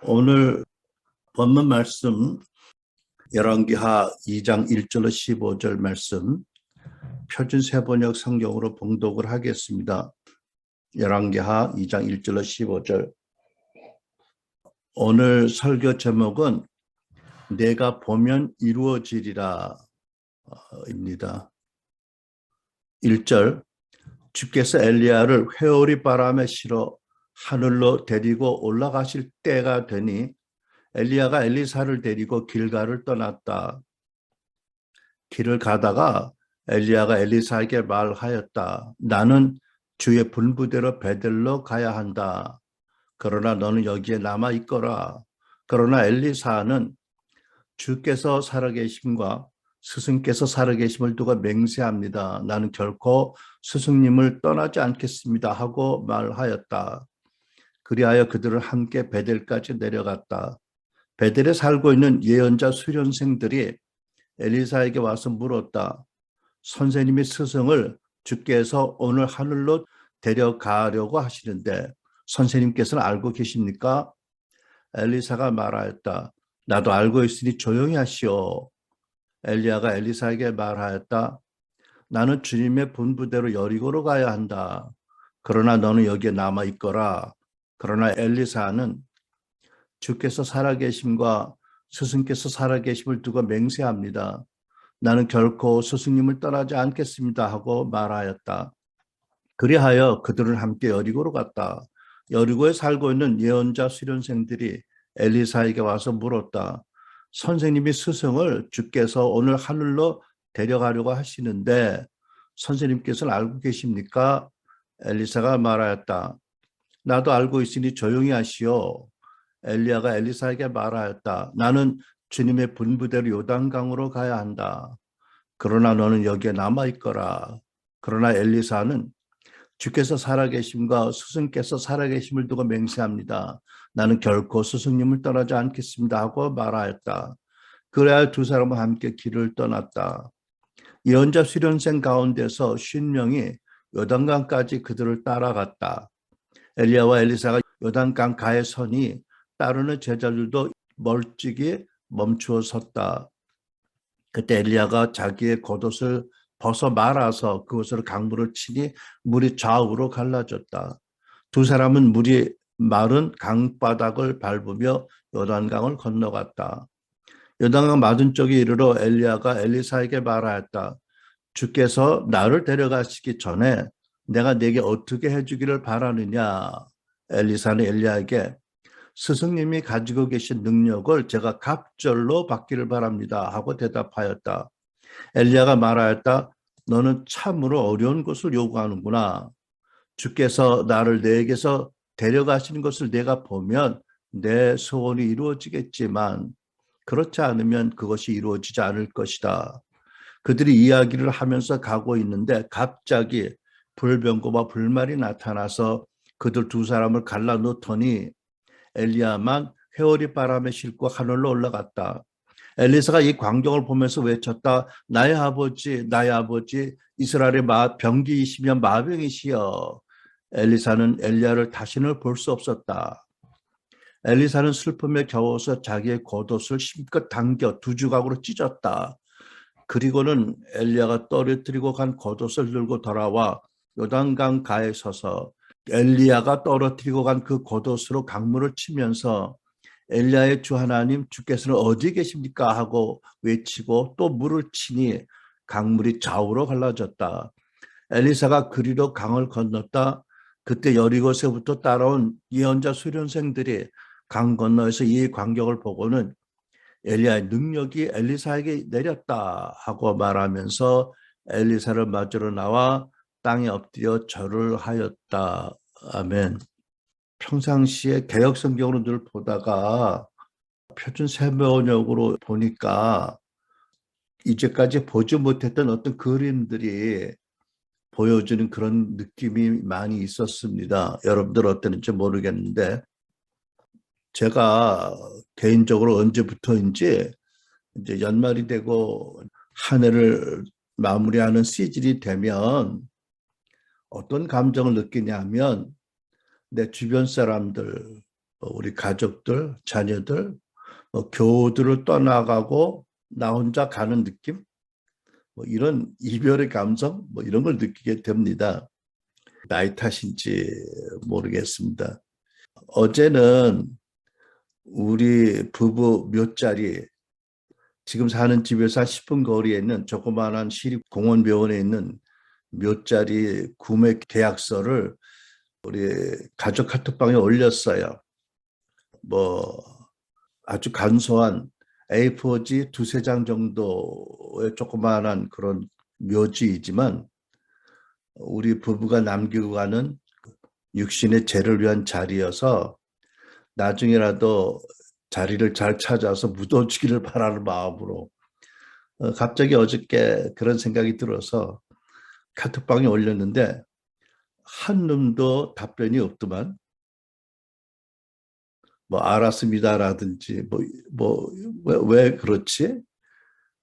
오늘 본문 말씀 열왕기하 2장 1절로 15절 말씀 표준 세번역 성경으로 봉독을 하겠습니다. 열왕기하 2장 1절로 15절. 오늘 설교 제목은 내가 보면 이루어지리라 입니다. 1절. 주께서 엘리야를 회오리 바람에 실어 하늘로 데리고 올라가실 때가 되니 엘리야가 엘리사를 데리고 길가를 떠났다. 길을 가다가 엘리야가 엘리사에게 말하였다. 나는 주의 분부대로 베델로 가야 한다. 그러나 너는 여기에 남아 있거라. 그러나 엘리사는 주께서 살아계심과 스승께서 살아계심을 두고 맹세합니다. 나는 결코 스승님을 떠나지 않겠습니다 하고 말하였다. 그리하여 그들은 함께 베델까지 내려갔다. 베델에 살고 있는 예언자 수련생들이 엘리사에게 와서 물었다. 선생님의 스승을 주께서 오늘 하늘로 데려가려고 하시는데 선생님께서는 알고 계십니까? 엘리사가 말하였다. 나도 알고 있으니 조용히 하시오. 엘리야가 엘리사에게 말하였다. 나는 주님의 분부대로 여리고로 가야 한다. 그러나 너는 여기에 남아 있거라. 그러나 엘리사는 주께서 살아계심과 스승께서 살아계심을 두고 맹세합니다. 나는 결코 스승님을 떠나지 않겠습니다 하고 말하였다. 그리하여 그들은 함께 여리고로 갔다. 여리고에 살고 있는 예언자 수련생들이 엘리사에게 와서 물었다. 선생님이 스승을 주께서 오늘 하늘로 데려가려고 하시는데 선생님께서는 알고 계십니까? 엘리사가 말하였다. 나도 알고 있으니 조용히 하시오. 엘리야가 엘리사에게 말하였다. 나는 주님의 분부대로 요단강으로 가야 한다. 그러나 너는 여기에 남아 있거라. 그러나 엘리사는 주께서 살아계심과 스승께서 살아계심을 두고 맹세합니다. 나는 결코 스승님을 떠나지 않겠습니다 하고 말하였다. 그래야 두 사람은 함께 길을 떠났다. 예언자 수련생 가운데서 50명이 요단강까지 그들을 따라갔다. 엘리야와 엘리사가 요단강 가에 서니 따르는 제자들도 멀찍이 멈추어 섰다. 그때 엘리야가 자기의 겉옷을 벗어 말아서 그것으로 강물을 치니 물이 좌우로 갈라졌다. 두 사람은 물이 마른 강바닥을 밟으며 요단강을 건너갔다. 요단강 맞은쪽에 이르러 엘리야가 엘리사에게 말하였다. 주께서 나를 데려가시기 전에 내가 네게 어떻게 해주기를 바라느냐. 엘리사는 엘리야에게 스승님이 가지고 계신 능력을 제가 갑절로 받기를 바랍니다 하고 대답하였다. 엘리야가 말하였다. 너는 참으로 어려운 것을 요구하는구나. 주께서 나를 네게서 데려가시는 것을 내가 보면 내 소원이 이루어지겠지만 그렇지 않으면 그것이 이루어지지 않을 것이다. 그들이 이야기를 하면서 가고 있는데 갑자기 불병거와 불말이 나타나서 그들 두 사람을 갈라놓더니 엘리야만 회오리 바람에 싣고 하늘로 올라갔다. 엘리사가 이 광경을 보면서 외쳤다. 나의 아버지, 나의 아버지, 이스라엘의 병기이시며 마병이시여. 엘리사는 엘리야를 다시는 볼 수 없었다. 엘리사는 슬픔에 겨워서 자기의 겉옷을 힘껏 당겨 두 조각으로 찢었다. 그리고는 엘리야가 떨어뜨리고 간 겉옷을 들고 돌아와 요단강 가에 서서 엘리야가 떨어뜨리고 간 그 겉옷으로 강물을 치면서 엘리야의 주 하나님 주께서는 어디 계십니까 하고 외치고 또 물을 치니 강물이 좌우로 갈라졌다. 엘리사가 그리로 강을 건넜다. 그때 여리고서부터 따라온 예언자 수련생들이 강 건너에서 이 광경을 보고는 엘리야의 능력이 엘리사에게 내렸다 하고 말하면서 엘리사를 맞으러 나와 땅에 엎드려 절을 하였다. 아멘. 평상시에 개역성경으로 늘 보다가 표준 세번역으로 보니까 이제까지 보지 못했던 어떤 그림들이 보여주는 그런 느낌이 많이 있었습니다. 여러분들 어땠는지 모르겠는데 제가 개인적으로 언제부터인지 이제 연말이 되고 한 해를 마무리하는 시즌이 되면 어떤 감정을 느끼냐면 내 주변 사람들, 우리 가족들, 자녀들, 교우들을 떠나가고 나 혼자 가는 느낌? 이런 이별의 감성? 이런 걸 느끼게 됩니다. 나이 탓인지 모르겠습니다. 어제는 우리 부부 묘자리, 지금 사는 집에서 한 10분 거리에 있는 조그마한 시립공원병원에 있는 묘자리 구매 계약서를 우리 가족 카톡방에 올렸어요. 아주 간소한 A4지 두세 장 정도의 조그마한 그런 묘지이지만 우리 부부가 남기고 가는 육신의 죄를 위한 자리여서 나중에라도 자리를 잘 찾아서 묻어주기를 바라는 마음으로 갑자기 어저께 그런 생각이 들어서 카톡방에 올렸는데 한 놈도 답변이 없더만. 알았습니다라든지 왜 그렇지?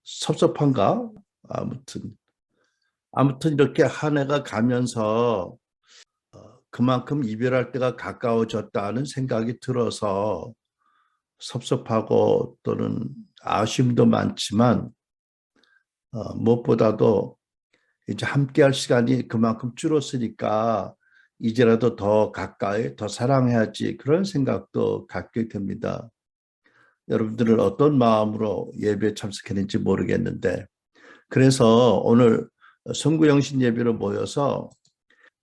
섭섭한가? 아무튼 이렇게 한 해가 가면서 그만큼 이별할 때가 가까워졌다는 생각이 들어서 섭섭하고 또는 아쉬움도 많지만 무엇보다도 이제 함께할 시간이 그만큼 줄었으니까 이제라도 더 가까이 더 사랑해야지 그런 생각도 갖게 됩니다. 여러분들은 어떤 마음으로 예배에 참석했는지 모르겠는데 그래서 오늘 성구영신 예배로 모여서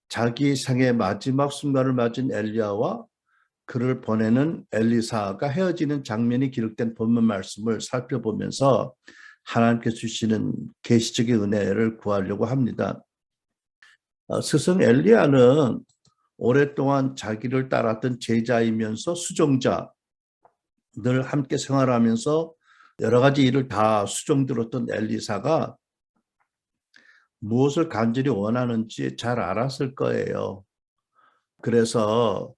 자기 생의 마지막 순간을 맞은 엘리야와 그를 보내는 엘리사가 헤어지는 장면이 기록된 본문 말씀을 살펴보면서 하나님께서 주시는 계시적인 은혜를 구하려고 합니다. 스승 엘리야는 오랫동안 자기를 따랐던 제자이면서 수종자, 늘 함께 생활하면서 여러 가지 일을 다 수종들었던 엘리사가 무엇을 간절히 원하는지 잘 알았을 거예요. 그래서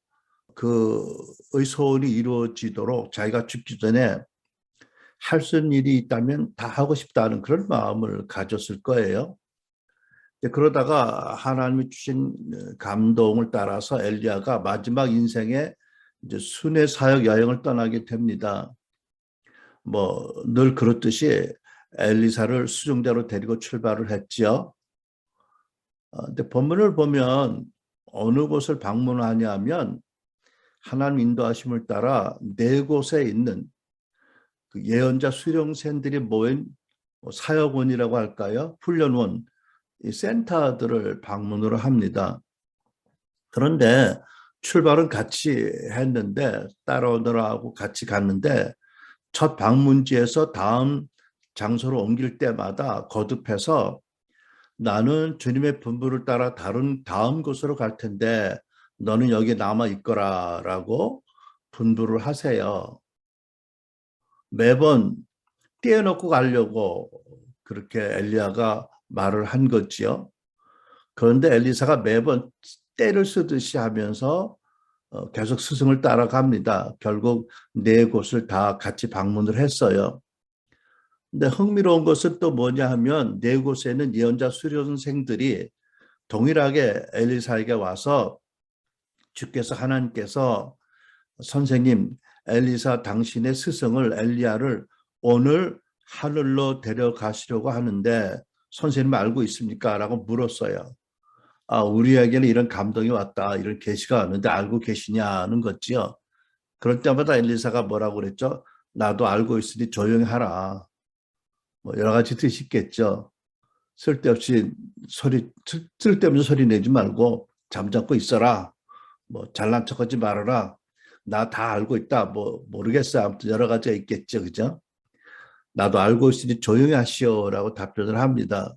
그의 소원이 이루어지도록 자기가 죽기 전에 할 수 있는 일이 있다면 다 하고 싶다는 그런 마음을 가졌을 거예요. 그러다가 하나님이 주신 감동을 따라서 엘리야가 마지막 인생의 이제 순회 사역 여행을 떠나게 됩니다. 늘 그렇듯이 엘리사를 수종자로 데리고 출발을 했지요. 근데 본문을 보면 어느 곳을 방문하냐면 하나님 인도하심을 따라 네 곳에 있는 그 예언자 수령생들이 모인 사역원이라고 할까요? 훈련원, 이 센터들을 방문을 합니다. 그런데 출발은 같이 했는데 따라오느라고 같이 갔는데 첫 방문지에서 다음 장소로 옮길 때마다 거듭해서 나는 주님의 분부를 따라 다음 곳으로 갈 텐데 너는 여기 남아 있거라라고 분부를 하세요. 매번 떼어놓고 가려고 그렇게 엘리야가 말을 한 거지요. 그런데 엘리사가 매번 떼를 쓰듯이 하면서 계속 스승을 따라갑니다. 결국 네 곳을 다 같이 방문을 했어요. 근데 흥미로운 것은 또 뭐냐 하면 네 곳에는 예언자 수련생들이 동일하게 엘리사에게 와서 주께서 하나님께서 선생님 엘리사 당신의 스승을 엘리야를 오늘 하늘로 데려가시려고 하는데 선생님 알고 있습니까? 라고 물었어요. 우리에게는 이런 감동이 왔다. 이런 계시가 왔는데 알고 계시냐는 거지요. 그럴 때마다 엘리사가 뭐라고 그랬죠? 나도 알고 있으니 조용히 하라. 여러 가지 뜻이 있겠죠. 쓸데없는 소리 내지 말고 잠자코 있어라. 잘난 척하지 말아라. 나 다 알고 있다. 모르겠어요. 아무튼 여러 가지가 있겠죠. 그죠? 나도 알고 있으니 조용히 하시오라고 답변을 합니다.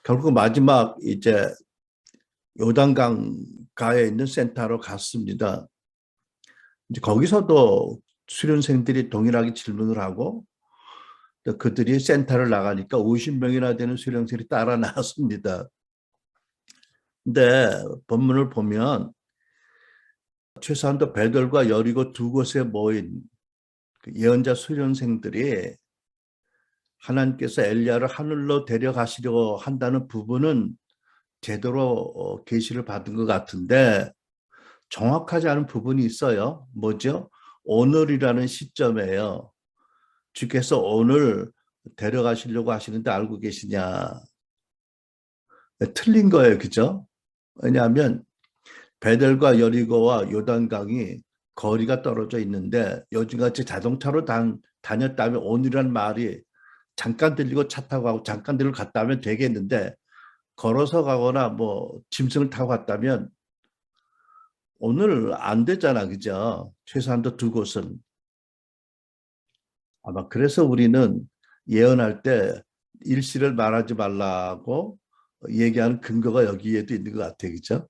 결국 마지막 이제 요단강가에 있는 센터로 갔습니다. 이제 거기서도 수련생들이 동일하게 질문을 하고 그들이 센터를 나가니까 50명이나 되는 수련생들이 따라 나왔습니다. 근데 본문을 보면 최소한도 베들과 여리고 두 곳에 모인 예언자 수련생들이 하나님께서 엘리야를 하늘로 데려가시려고 한다는 부분은 제대로 계시를 받은 것 같은데 정확하지 않은 부분이 있어요. 뭐죠? 오늘이라는 시점에요. 주께서 오늘 데려가시려고 하시는데 알고 계시냐? 틀린 거예요. 그죠? 왜냐하면 베델과 여리고와 요단강이 거리가 떨어져 있는데 요즘같이 자동차로 다녔다면 오늘이라는 말이 잠깐 들리고 차 타고 가고 잠깐 들리고 갔다 하면 되겠는데 걸어서 가거나 뭐 짐승을 타고 갔다면 오늘 안 되잖아. 그죠? 최소한도 두 곳은. 아마 그래서 우리는 예언할 때 일시를 말하지 말라고 얘기하는 근거가 여기에도 있는 것 같아요. 그죠?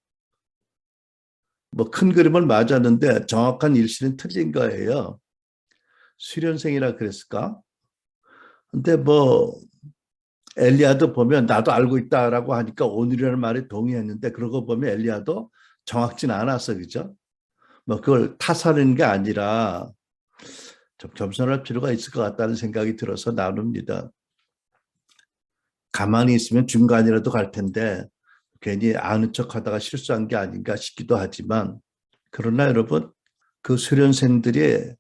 뭐 큰 그림은 맞았는데 정확한 일시는 틀린 거예요. 수련생이라 그랬을까? 근데 뭐 엘리야도 보면 나도 알고 있다라고 하니까 오늘이라는 말에 동의했는데 그러고 보면 엘리야도 정확진 않았어. 그죠? 뭐 그걸 탓하는 게 아니라 좀 겸손할 필요가 있을 것 같다는 생각이 들어서 나눕니다. 가만히 있으면 중간이라도 갈 텐데 괜히 아는 척하다가 실수한 게 아닌가 싶기도 하지만 그러나 여러분 그 수련생들이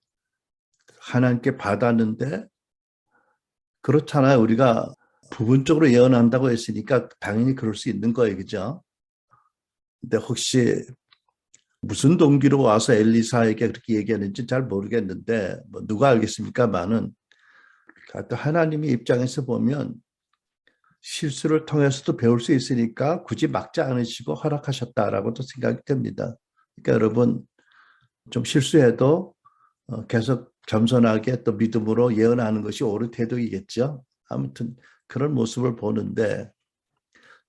하나님께 받았는데 그렇잖아요. 우리가 부분적으로 예언한다고 했으니까 당연히 그럴 수 있는 거예요. 그죠? 근데 혹시 무슨 동기로 와서 엘리사에게 그렇게 얘기하는지 잘 모르겠는데 뭐 누가 알겠습니까만은 하나님의 입장에서 보면 실수를 통해서도 배울 수 있으니까 굳이 막지 않으시고 허락하셨다라고도 생각이 됩니다. 그러니까 여러분 좀 실수해도 계속 겸손하게 또 믿음으로 예언하는 것이 옳은 태도이겠죠. 아무튼 그런 모습을 보는데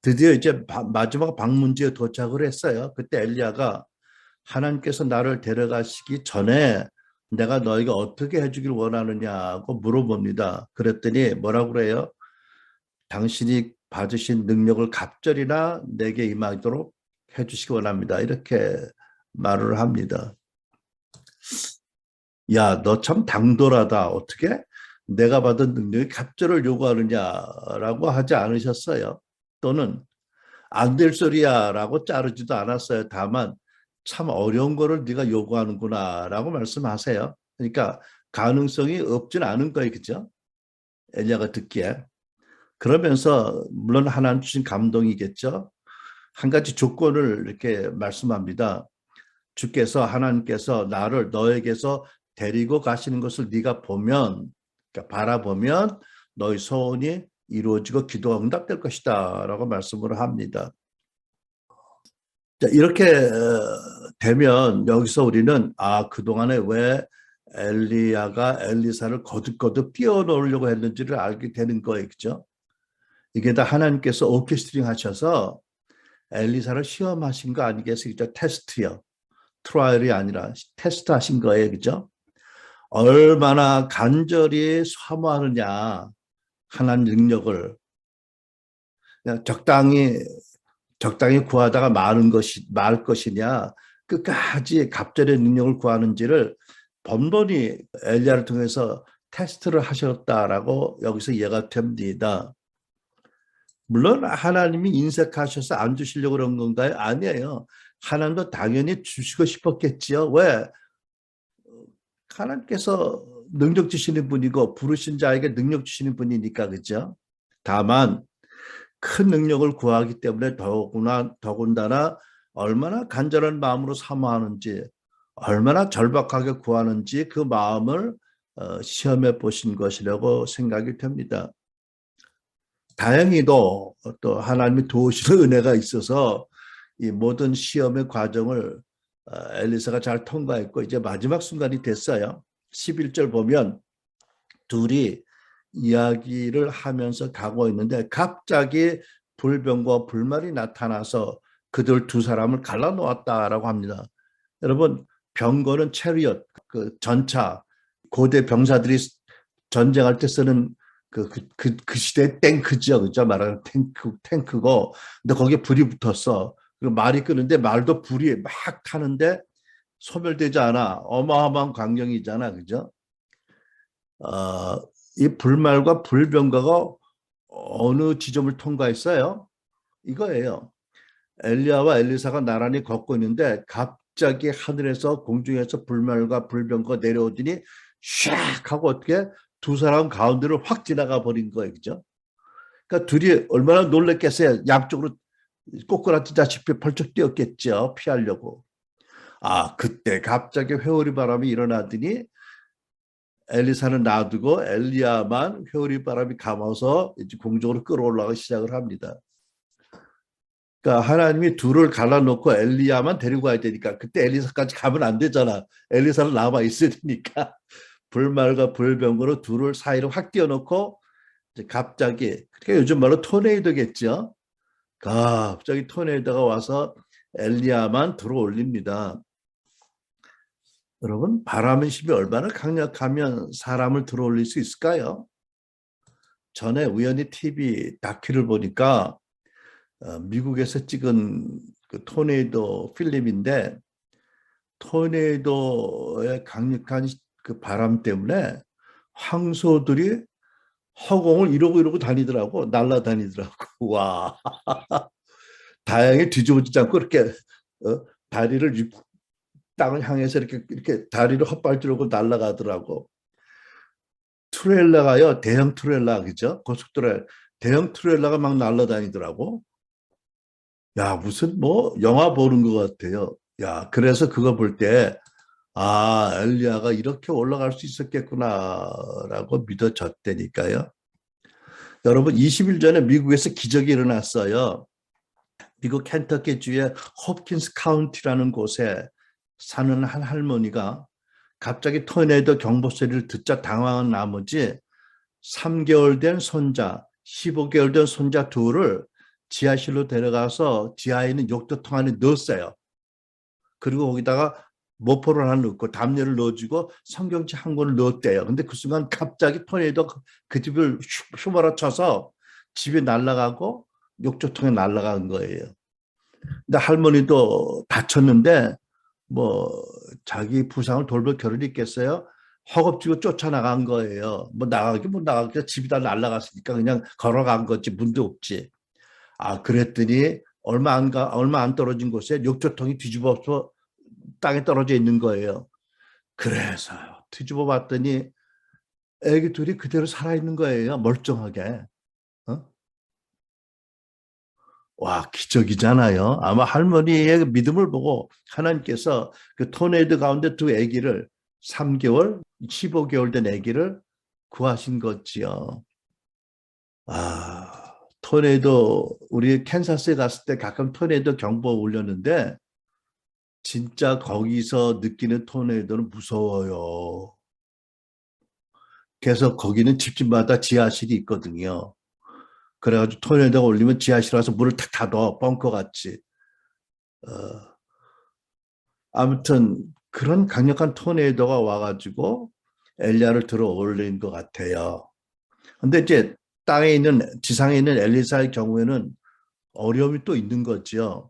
드디어 이제 마지막 방문지에 도착을 했어요. 그때 엘리야가 하나님께서 나를 데려가시기 전에 내가 너희가 어떻게 해주길 원하느냐고 물어봅니다. 그랬더니 뭐라고 그래요? 당신이 받으신 능력을 갑절이나 내게 임하도록 해주시기 원합니다. 이렇게 말을 합니다. 야, 너 참 당돌하다. 어떻게 내가 받은 능력이 갑절을 요구하느냐라고 하지 않으셨어요. 또는 안 될 소리야라고 자르지도 않았어요. 다만 참 어려운 거를 네가 요구하는구나라고 말씀하세요. 그러니까 가능성이 없진 않은 거예요. 그죠? 엘리야가 듣기에. 그러면서 물론 하나님 주신 감동이겠죠. 한 가지 조건을 이렇게 말씀합니다. 주께서 하나님께서 나를 너에게서 데리고 가시는 것을 네가 보면 그러니까 바라보면 너의 소원이 이루어지고 기도가 응답될 것이다 라고 말씀을 합니다. 자, 이렇게 되면 여기서 우리는 그동안에 왜 엘리야가 엘리사를 거듭거듭 띄워놓으려고 했는지를 알게 되는 거예요. 그죠? 이게 다 하나님께서 오케스트링 하셔서 엘리사를 시험하신 거 아니겠어요? 테스트요. 트라이얼이 아니라 테스트 하신 거예요. 그죠? 얼마나 간절히 사모하느냐. 하나님 능력을. 그냥 적당히 구하다가 말 것이냐. 끝까지 갑절의 능력을 구하는지를 번번이 엘리야를 통해서 테스트를 하셨다라고 여기서 이해가 됩니다. 물론 하나님이 인색하셔서 안 주시려고 그런 건가요? 아니에요. 하나님도 당연히 주시고 싶었겠지요. 왜? 하나님께서 능력 주시는 분이고 부르신 자에게 능력 주시는 분이니까 그죠? 다만 큰 능력을 구하기 때문에 더군다나 얼마나 간절한 마음으로 사모하는지 얼마나 절박하게 구하는지 그 마음을 시험해 보신 것이라고 생각이 됩니다. 다행히도 또 하나님이 도우시는 은혜가 있어서 이 모든 시험의 과정을 엘리사가 잘 통과했고 이제 마지막 순간이 됐어요. 11절 보면 둘이 이야기를 하면서 가고 있는데 갑자기 불병과 불말이 나타나서 그들 두 사람을 갈라놓았다라고 합니다. 여러분 병거는 체리엇, 그 전차, 고대 병사들이 전쟁할 때 쓰는 그 시대의 탱크죠. 그죠? 말하는 탱크고. 근데 거기에 불이 붙었어. 그리고 말이 끄는데 말도 불이 막 타는데 소멸되지 않아. 어마어마한 광경이잖아. 그죠? 어, 이 불말과 불병거가 어느 지점을 통과했어요? 이거예요. 엘리야와 엘리사가 나란히 걷고 있는데 갑자기 하늘에서 공중에서 불말과 불병거가 내려오더니 샥 하고 어떻게 두 사람 가운데를 확 지나가 버린 거예요. 그죠? 그러니까 둘이 얼마나 놀랬겠어요. 양쪽으로 꼬꾸라지다시피 벌쩍 뛰었겠죠. 피하려고. 아, 그때 갑자기 회오리 바람이 일어나더니 엘리사는 놔두고 엘리야만 회오리 바람이 감아서 이제 공중으로 끌어올라가기 시작을 합니다. 그러니까 하나님이 둘을 갈라놓고 엘리야만 데리고 가야 되니까 그때 엘리사까지 가면 안 되잖아. 엘리사는 남아 있어야 되니까 불말과 불병거로 둘을 사이로 확 띄워놓고 이제 갑자기 그러니까 요즘 말로 토네이도겠죠. 갑자기 토네이도가 와서 엘리야만 들어올립니다. 여러분 바람의 힘이 얼마나 강력하면 사람을 들어올릴 수 있을까요? 전에 우연히 TV 다큐를 보니까 미국에서 찍은 그 토네이도 필름인데 토네이도의 강력한 그 바람 때문에 황소들이 허공을 이러고 다니더라고. 날아다니더라고. 와, 다행히 뒤집어지지 않고 이렇게 다리를 땅을 향해서 이렇게 다리를 헛발질하고 날아가더라고. 트레일러가요, 대형 트레일러 그죠? 고속도로에 대형 트레일러가 막 날아다니더라고. 야, 무슨 뭐 영화 보는 것 같아요. 야, 그래서 그거 볼 때, 아, 엘리야가 이렇게 올라갈 수 있었겠구나라고 믿어졌다니까요. 여러분, 20일 전에 미국에서 기적이 일어났어요. 미국 켄터키주의 홉킨스 카운티라는 곳에 사는 한 할머니가 갑자기 토네이도 경보 소리를 듣자 당황한 나머지 3개월 된 손자, 15개월 된 손자 둘을 지하실로 데려가서 지하에 있는 욕조통 안에 넣었어요. 그리고 거기다가 모포를 하나 넣고 담요를 넣어주고 성경책 한 권을 넣었대요. 근데 그 순간 갑자기 토네이도 그 집을 휘몰아쳐서 집이 날아가고 욕조통에 날아간 거예요. 근데 할머니도 다쳤는데 뭐 자기 부상을 돌볼 겨를이 있겠어요? 허겁지겁 쫓아나간 거예요. 뭐 나가기 집이 다 날아갔으니까 그냥 걸어간 거지 문도 없지. 아, 그랬더니 얼마 안 떨어진 곳에 욕조통이 뒤집어서 땅에 떨어져 있는 거예요. 그래서요. 뒤집어 봤더니 애기 둘이 그대로 살아있는 거예요. 멀쩡하게. 어? 와, 기적이잖아요. 아마 할머니의 믿음을 보고 하나님께서 그 토네이도 가운데 두 아기를 3개월, 15개월 된 아기를 구하신 거지요. 아, 토네이도 우리 캔사스에 갔을 때 가끔 토네이도 경보 울렸는데 진짜 거기서 느끼는 토네이도는 무서워요. 그래서 거기는 집집마다 지하실이 있거든요. 그래가지고 토네이도가 올리면 지하실 와서 문을 탁 닫아 벙커 같이. 어, 아무튼 그런 강력한 토네이도가 와가지고 엘리야를 들어 올린 것 같아요. 근데 이제 땅에 있는 지상에 있는 엘리사의 경우에는 어려움이 또 있는 거죠.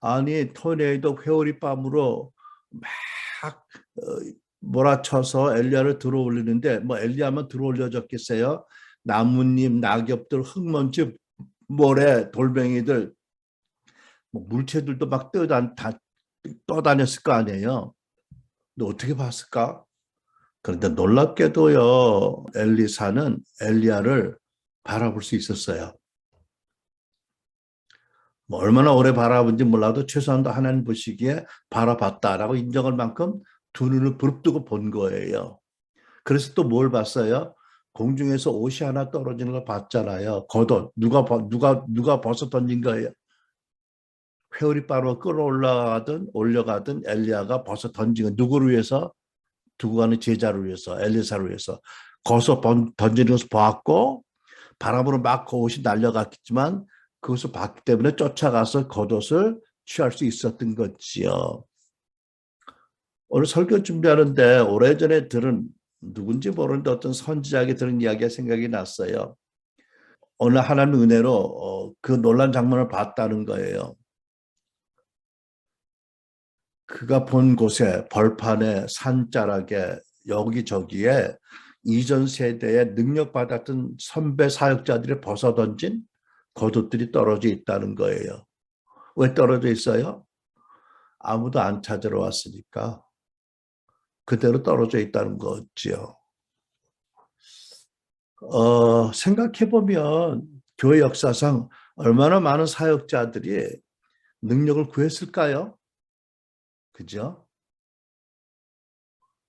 아니 토네이도 회오리 밤으로 막 몰아쳐서 엘리야를 들어 올리는데 뭐 엘리야만 들어 올려졌겠어요? 나뭇잎, 낙엽들, 흙먼지, 모래, 돌멩이들, 뭐 물체들도 막 떠다녔을 거 아니에요. 근데 어떻게 봤을까? 그런데 놀랍게도요, 엘리사는 엘리야를 바라볼 수 있었어요. 뭐 얼마나 오래 바라본지 몰라도 최소한도 하나님 보시기에 바라봤다라고 인정할 만큼 두 눈을 부릅뜨고 본 거예요. 그래서 또 뭘 봤어요? 공중에서 옷이 하나 떨어지는 걸 봤잖아요. 겉옷 누가 벗어 던진 거예요. 회오리바로 끌어올라가든 올려가든 엘리야가 벗어 던진 거 누구를 위해서? 두고 가는 제자를 위해서 엘리사를 위해서 거기서 던지는 것을 보았고 바람으로 막 그 옷이 날려갔지만 그것을 봤기 때문에 쫓아가서 겉옷을 취할 수 있었던 거지요. 오늘 설교 준비하는데 오래전에 들은 누군지 모르는데 어떤 선지자에게 들은 이야기가 생각이 났어요. 어느 하나님의 은혜로 그 놀란 장면을 봤다는 거예요. 그가 본 곳에 벌판에 산자락에 여기저기에 이전 세대에 능력받았던 선배 사역자들이 벗어던진 겉옷들이 떨어져 있다는 거예요. 왜 떨어져 있어요? 아무도 안 찾으러 왔으니까 그대로 떨어져 있다는 거지요. 생각해보면 교회 역사상 얼마나 많은 사역자들이 능력을 구했을까요? 그죠?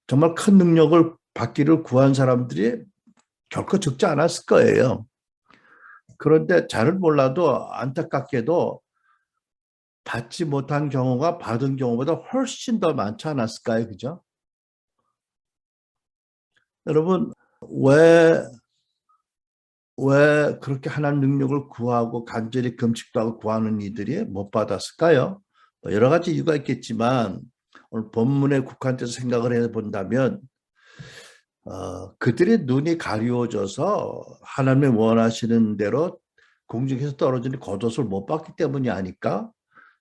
정말 큰 능력을 받기를 구한 사람들이 결코 적지 않았을 거예요. 그런데 잘은 몰라도 안타깝게도 받지 못한 경우가 받은 경우보다 훨씬 더 많지 않았을까요? 그죠? 여러분, 왜, 왜 그렇게 하나님 능력을 구하고 간절히 금식도 하고 구하는 이들이 못 받았을까요? 여러 가지 이유가 있겠지만 오늘 본문에 국한돼서 생각을 해본다면 그들의 눈이 가리워져서 하나님의 원하시는 대로 공중에서 떨어지는 겉옷을 못 봤기 때문이 아닐까?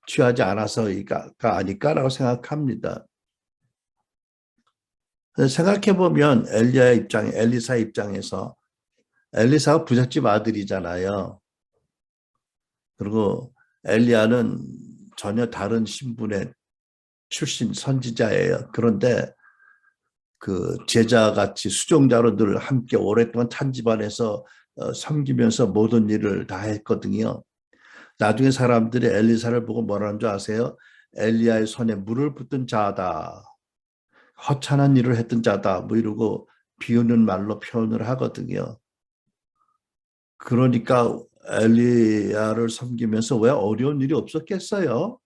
취하지 않아서가 아닐까라고 생각합니다. 생각해보면 엘리사 입장에서 엘리사가 부잣집 아들이잖아요. 그리고 엘리야는 전혀 다른 신분의 출신 선지자예요. 그런데 그 제자같이 수종자로 늘 함께 오랫동안 한 집안에서 섬기면서 모든 일을 다 했거든요. 나중에 사람들이 엘리사를 보고 뭐라는 줄 아세요? 엘리야의 손에 물을 붓던 자다. 허탄한 일을 했던 자다. 뭐 이러고 비우는 말로 표현을 하거든요. 그러니까 엘리야를 섬기면서 왜 어려운 일이 없었겠어요?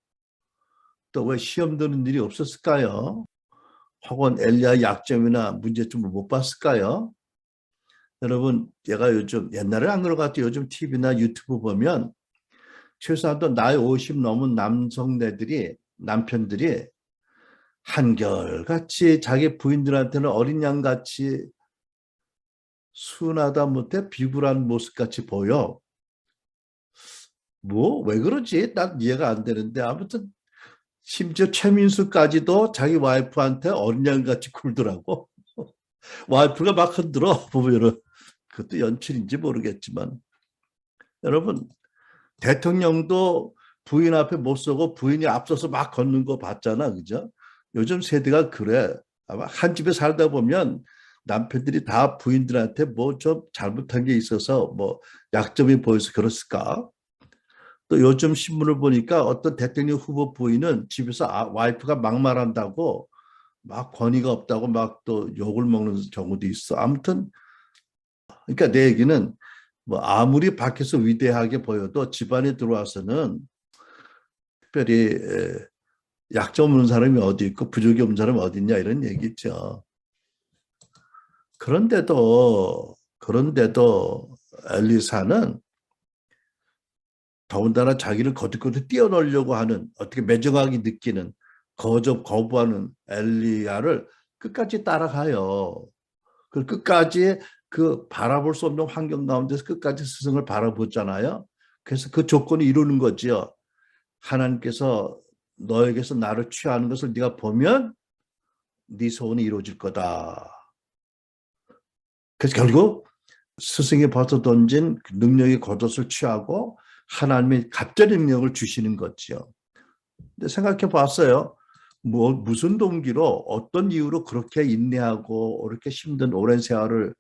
또 왜 시험 드는 일이 없었을까요? 혹은 엘리야의 약점이나 문제점을 못 봤을까요? 여러분, 제가 요즘 옛날에 안 그런 것 같아요. 요즘 TV나 유튜브 보면 최소한도 나이 50 넘은 남편들이 한결같이 자기 부인들한테는 어린 양같이 순하다 못해 비굴한 모습같이 보여. 뭐, 왜 그러지? 난 이해가 안 되는데. 아무튼, 심지어 최민수까지도 자기 와이프한테 어린 양같이 굴더라고. 와이프가 막 흔들어, 보면은. 그것도 연출인지 모르겠지만. 여러분, 대통령도 부인 앞에 못 서고 부인이 앞서서 막 걷는 거 봤잖아. 그죠? 요즘 세대가 그래. 아마 한 집에 살다 보면 남편들이 다 부인들한테 뭐 좀 잘못한 게 있어서 뭐 약점이 보여서 그렇을까? 또 요즘 신문을 보니까 어떤 대통령 후보 부인은 집에서 와이프가 막말한다고 막 권위가 없다고 막 또 욕을 먹는 경우도 있어. 아무튼 그러니까 내 얘기는 뭐 아무리 밖에서 위대하게 보여도 집안에 들어와서는 특별히 약점 없는 사람이 어디 있고 부족이 없는 사람이 어디 있냐 이런 얘기죠. 그런데도 엘리사는 더군다나 자기를 거듭거듭 뛰어놀려고 하는 어떻게 매정하게 느끼는 거부하는 엘리야를 끝까지 따라가요. 그 끝까지 그 바라볼 수 없는 환경 가운데서 끝까지 스승을 바라보잖아요. 그래서 그 조건이 이루는 거지요. 하나님께서 너에게서 나를 취하는 것을 네가 보면 네 소원이 이루어질 거다. 그래서 결국 스승이 벗어 던진 능력의 겉옷을 취하고 하나님의 갑자기 능력을 주시는 거죠. 근데 생각해 봤어요. 무슨 동기로 어떤 이유로 그렇게 인내하고 이렇게 힘든 오랜 세월을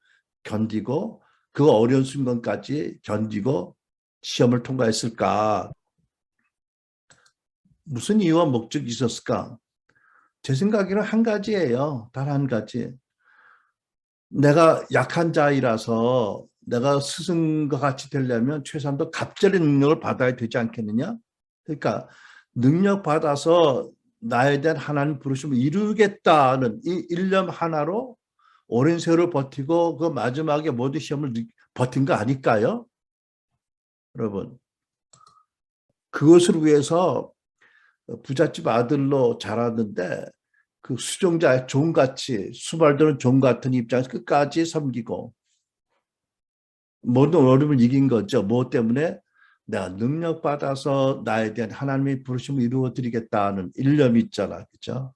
견디고 그 어려운 순간까지 견디고 시험을 통과했을까? 무슨 이유와 목적이 있었을까? 제 생각에는 한 가지예요. 단 한 가지. 내가 약한 자이라서 내가 스승과 같이 되려면 최소한도 갑절의 능력을 받아야 되지 않겠느냐? 그러니까 능력 받아서 나에 대한 하나님 부르심을 이루겠다는 이 일념 하나로 오랜 세월을 버티고 그 마지막에 모든 시험을 버틴 거 아닐까요? 여러분. 그것을 위해서 부잣집 아들로 자랐는데 그 수종자의 종같이 수발되는 종 같은 입장에서 끝까지 섬기고 모든 어려움을 이긴 거죠. 뭐 때문에? 내가 능력받아서 나에 대한 하나님의 부르심을 이루어드리겠다는 일념이 있잖아. 그죠?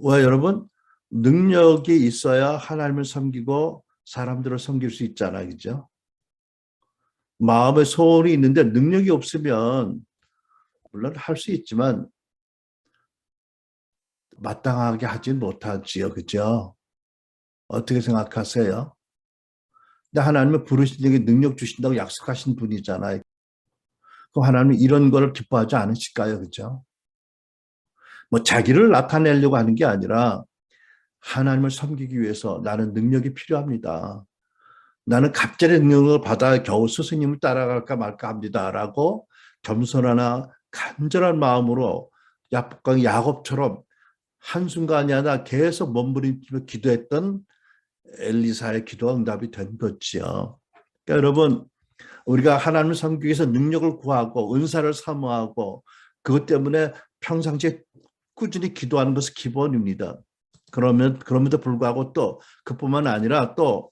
왜 여러분? 능력이 있어야 하나님을 섬기고 사람들을 섬길 수 있잖아. 그죠? 마음의 소원이 있는데 능력이 없으면 물론 할 수 있지만 마땅하게 하진 못하지요. 그죠? 어떻게 생각하세요? 근데 하나님은 부르신 적에 능력 주신다고 약속하신 분이잖아요. 그럼 하나님은 이런 걸 기뻐하지 않으실까요? 그죠? 뭐 자기를 나타내려고 하는 게 아니라 하나님을 섬기기 위해서 나는 능력이 필요합니다. 나는 갑자기 능력을 받아 겨우 스승님을 따라갈까 말까 합니다라고 겸손하나 간절한 마음으로 야복강 야곱처럼 한순간이 아니라 계속 몸부림치며 기도했던 엘리사의 기도가 응답이 된 거지요. 그러니까 여러분, 우리가 하나님을 섬기기 위해서 능력을 구하고 은사를 사모하고 그것 때문에 평상시에 꾸준히 기도하는 것은 기본입니다. 그럼에도 불구하고 또 그뿐만 아니라 또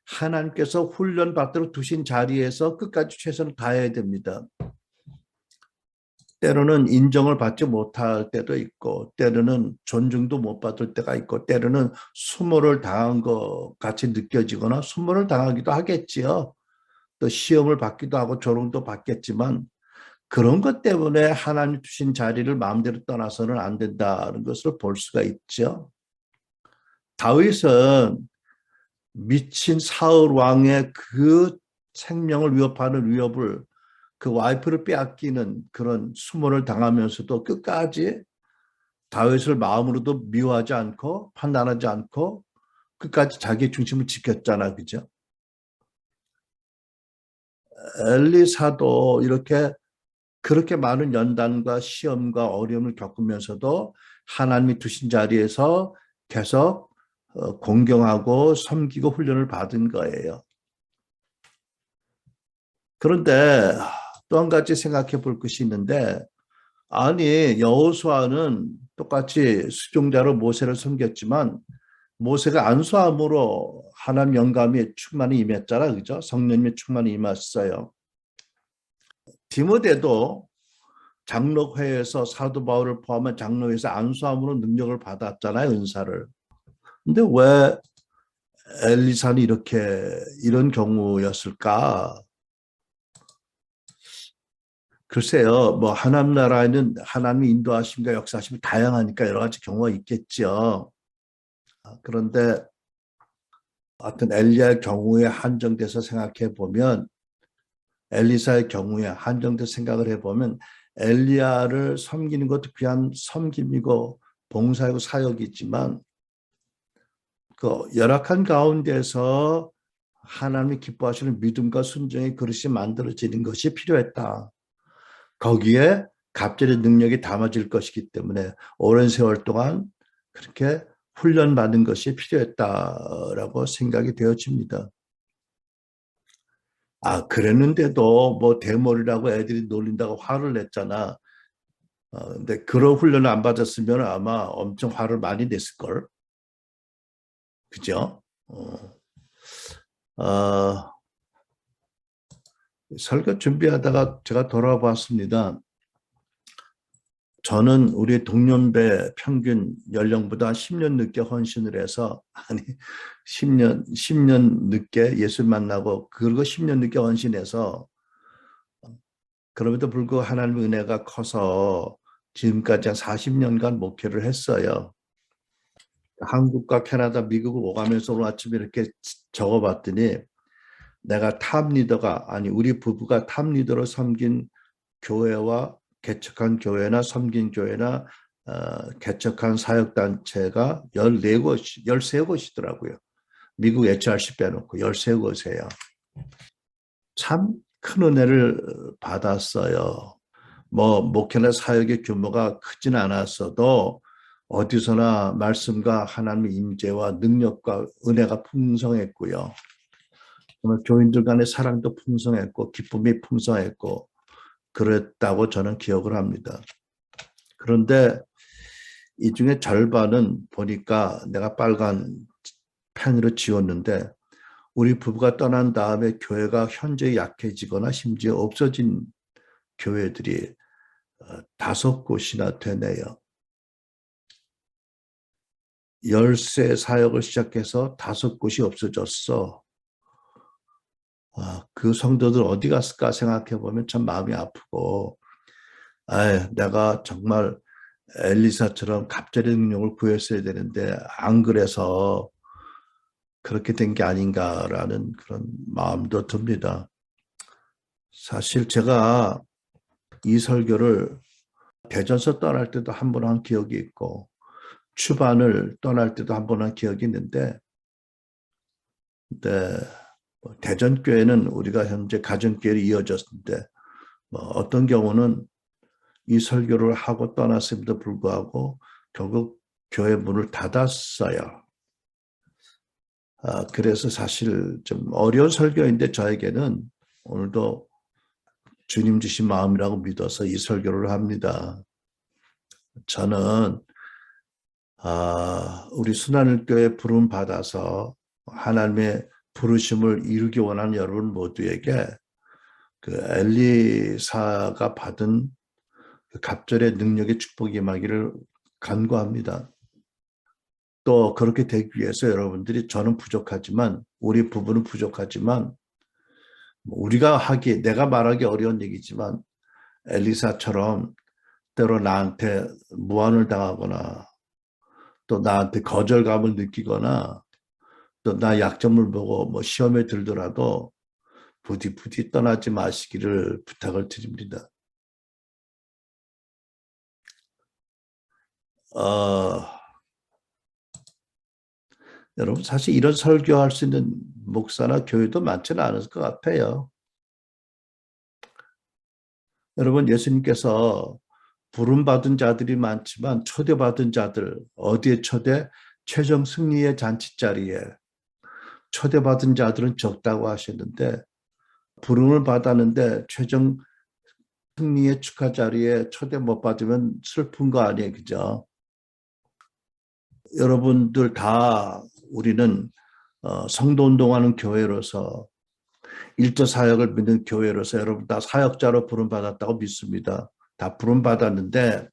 하나님께서 훈련받도록 두신 자리에서 끝까지 최선을 다해야 됩니다. 때로는 인정을 받지 못할 때도 있고 때로는 존중도 못 받을 때가 있고 때로는 수모를 당한 것 같이 느껴지거나 수모를 당하기도 하겠지요. 또 시험을 받기도 하고 조롱도 받겠지만 그런 것 때문에 하나님 주신 자리를 마음대로 떠나서는 안 된다는 것을 볼 수가 있죠. 다윗은 미친 사울 왕의 그 생명을 위협하는 위협을 그 와이프를 빼앗기는 그런 수모를 당하면서도 끝까지 다윗을 마음으로도 미워하지 않고 판단하지 않고 끝까지 자기의 중심을 지켰잖아. 그죠? 엘리사도 이렇게 그렇게 많은 연단과 시험과 어려움을 겪으면서도 하나님이 두신 자리에서 계속 공경하고 섬기고 훈련을 받은 거예요. 그런데 또 한 가지 생각해 볼 것이 있는데 아니 여호수아는 똑같이 수종자로 모세를 섬겼지만 모세가 안수함으로 하나님 영감이 충만히 임했잖아. 그죠? 성령님의 충만히 임했어요. 디모데도 장로회에서 사도 바울을 포함한 장로회에서 안수함으로 능력을 받았잖아요. 은사를. 근데 왜 엘리사는 이런 경우였을까? 글쎄요, 뭐 하나님 나라에는 하나님의 인도하심과 역사하심이 다양하니까 여러 가지 경우가 있겠죠. 그런데 어떤 엘리야의 경우에 한정돼서 생각해 보면 엘리사의 경우에 한정돼서 생각을 해보면 엘리야를 섬기는 것도 귀한 섬김이고 봉사이고 사역이지만 그 열악한 가운데서 하나님이 기뻐하시는 믿음과 순종의 그릇이 만들어지는 것이 필요했다. 거기에 갑절의 능력이 담아질 것이기 때문에 오랜 세월 동안 그렇게 훈련받은 것이 필요했다라고 생각이 되어집니다. 그랬는데도 뭐 대머리라고 애들이 놀린다고 화를 냈잖아. 근데 그런 훈련을 안 받았으면 아마 엄청 화를 많이 냈을걸. 그죠? 어, 설교 준비하다가 제가 돌아와 봤습니다. 저는 우리 동년배 평균 연령보다 10년 늦게 헌신을 해서, 아니, 10년 늦게 예수 만나고, 그리고 10년 늦게 헌신해서, 그럼에도 불구하고 하나님의 은혜가 커서 지금까지 한 40년간 목회를 했어요. 한국과 캐나다, 미국을 오가면서 오늘 아침에 이렇게 적어봤더니, 내가 탑 리더가, 아니, 우리 부부가 탑 리더로 섬긴 교회와 개척한 교회나 섬긴 교회나 개척한 사역단체가 14곳, 13곳이더라고요. 미국 HRC 빼놓고 13곳이에요. 참 큰 은혜를 받았어요. 뭐 목회나 사역의 규모가 크진 않았어도 어디서나 말씀과 하나님의 임재와 능력과 은혜가 풍성했고요. 정말 교인들 간의 사랑도 풍성했고 기쁨이 풍성했고 그랬다고 저는 기억을 합니다. 그런데 이 중에 절반은 보니까 내가 빨간 펜으로 지웠는데 우리 부부가 떠난 다음에 교회가 현저히 약해지거나 심지어 없어진 교회들이 5곳이나 되네요. 열세 사역을 시작해서 5곳이 없어졌어. 그 성도들 어디 갔을까 생각해 보면 참 마음이 아프고 내가 정말 엘리사처럼 갑절의 능력을 구했어야 되는데 안 그래서 그렇게 된 게 아닌가라는 그런 마음도 듭니다. 사실 제가 이 설교를 대전서 떠날 때도 한 번 한 기억이 있고 추반을 떠날 때도 한 번 한 기억이 있는데 대전교회는 우리가 현재 가정교회로 이어졌는데 어떤 경우는 이 설교를 하고 떠났음에도 불구하고 결국 교회 문을 닫았어요. 그래서 사실 좀 어려운 설교인데 저에게는 오늘도 주님 주신 마음이라고 믿어서 이 설교를 합니다. 저는 우리 순환일교회 부름 받아서 하나님의 부르심을 이루기 원하는 여러분 모두에게 그 엘리사가 받은 그 갑절의 능력의 축복이 임하기를 간구합니다. 또 그렇게 되기 위해서 여러분들이 저는 부족하지만 우리 부부는 부족하지만 우리가 하기 내가 말하기 어려운 얘기지만 엘리사처럼 때로 나한테 무안을 당하거나 또 나한테 거절감을 느끼거나 또 나 약점을 보고 시험에 들더라도 부디 떠나지 마시기를 부탁을 드립니다. 여러분 사실 이런 설교할 수 있는 목사나 교회도 많지는 않을 것 같아요. 여러분 예수님께서 부름받은 자들이 많지만 초대받은 자들 어디에 초대? 최종 승리의 잔치자리에 초대받은 자들은 적다고 하셨는데 부름을 받았는데 최종 승리의 축하 자리에 초대 못 받으면 슬픈 거 아니에요, 그죠? 여러분들 다 우리는 성도 운동하는 교회로서 일조 사역을 믿는 교회로서 여러분 다 사역자로 부름받았다고 믿습니다. 다 부름받았는데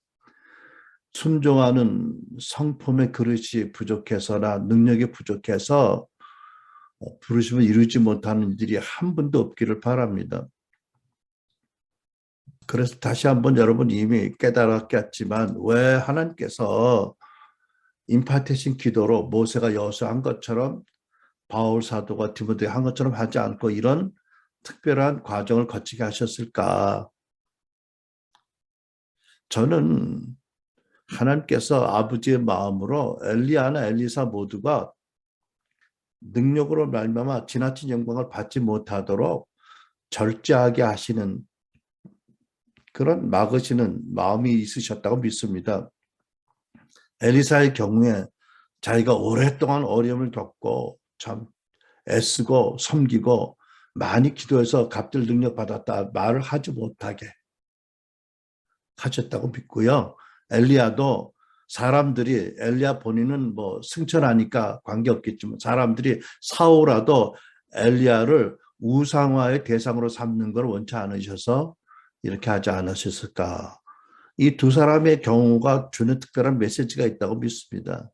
순종하는 성품의 그릇이 부족해서나 능력이 부족해서 부르심을 이루지 못하는 이들이 한 분도 없기를 바랍니다. 그래서 다시 한번 여러분 이미 깨달았겠지만 왜 하나님께서 임파테이션 기도로 모세가 여호수아한 것처럼 바울 사도가 디모데 한 것처럼 하지 않고 이런 특별한 과정을 거치게 하셨을까? 저는 하나님께서 아버지의 마음으로 엘리야나 엘리사 모두가 능력으로 말미암아 지나친 영광을 받지 못하도록 절제하게 하시는 그런 막으시는 마음이 있으셨다고 믿습니다. 엘리사의 경우에 자기가 오랫동안 어려움을 겪고 참 애쓰고 섬기고 많이 기도해서 갑절 능력 받았다 말을 하지 못하게 하셨다고 믿고요. 엘리야도 사람들이 엘리야 본인은 승천하니까 관계없겠지만 사람들이 사오라도 엘리야를 우상화의 대상으로 삼는 걸 원치 않으셔서 이렇게 하지 않으셨을까. 이 두 사람의 경우가 주는 특별한 메시지가 있다고 믿습니다.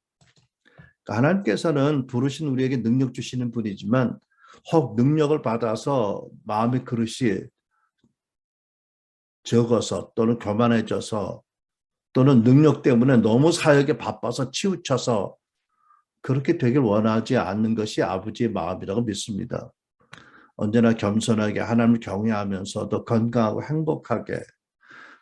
하나님께서는 부르신 우리에게 능력 주시는 분이지만 혹 능력을 받아서 마음의 그릇이 적어서 또는 교만해져서 또는 능력 때문에 너무 사역에 바빠서 치우쳐서 그렇게 되길 원하지 않는 것이 아버지의 마음이라고 믿습니다. 언제나 겸손하게 하나님을 경외하면서도 건강하고 행복하게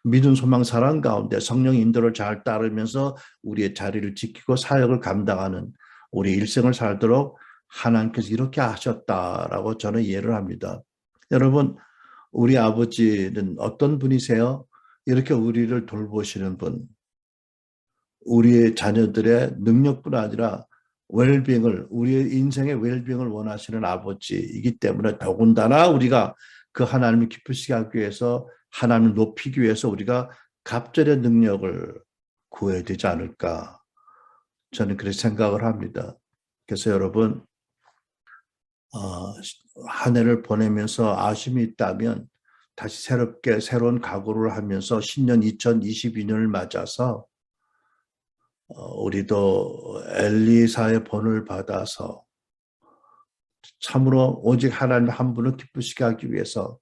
믿음, 소망, 사랑 가운데 성령 인도를 잘 따르면서 우리의 자리를 지키고 사역을 감당하는 우리 일생을 살도록 하나님께서 이렇게 하셨다라고 저는 이해를 합니다. 여러분, 우리 아버지는 어떤 분이세요? 이렇게 우리를 돌보시는 분, 우리의 자녀들의 능력뿐 아니라 웰빙을, 우리의 인생의 웰빙을 원하시는 아버지이기 때문에 더군다나 우리가 그 하나님을 기쁘시게 하기 위해서 하나님을 높이기 위해서 우리가 갑절의 능력을 구해야 되지 않을까 저는 그렇게 생각을 합니다. 그래서 여러분 한 해를 보내면서 아쉬움이 있다면 다시 새롭게 새로운 각오를 하면서 신년 2022년을 맞아서 우리도 엘리사의 본을 받아서 참으로 오직 하나님 한 분을 기쁘시게 하기 위해서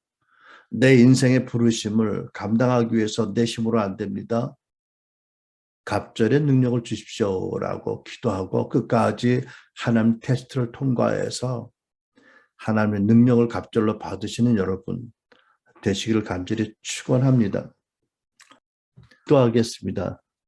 내 인생의 부르심을 감당하기 위해서 내 힘으로 안 됩니다. 갑절의 능력을 주십시오라고 기도하고 끝까지 하나님 테스트를 통과해서 하나님의 능력을 갑절로 받으시는 여러분 되시기를 간절히 축원합니다. 기도하겠습니다.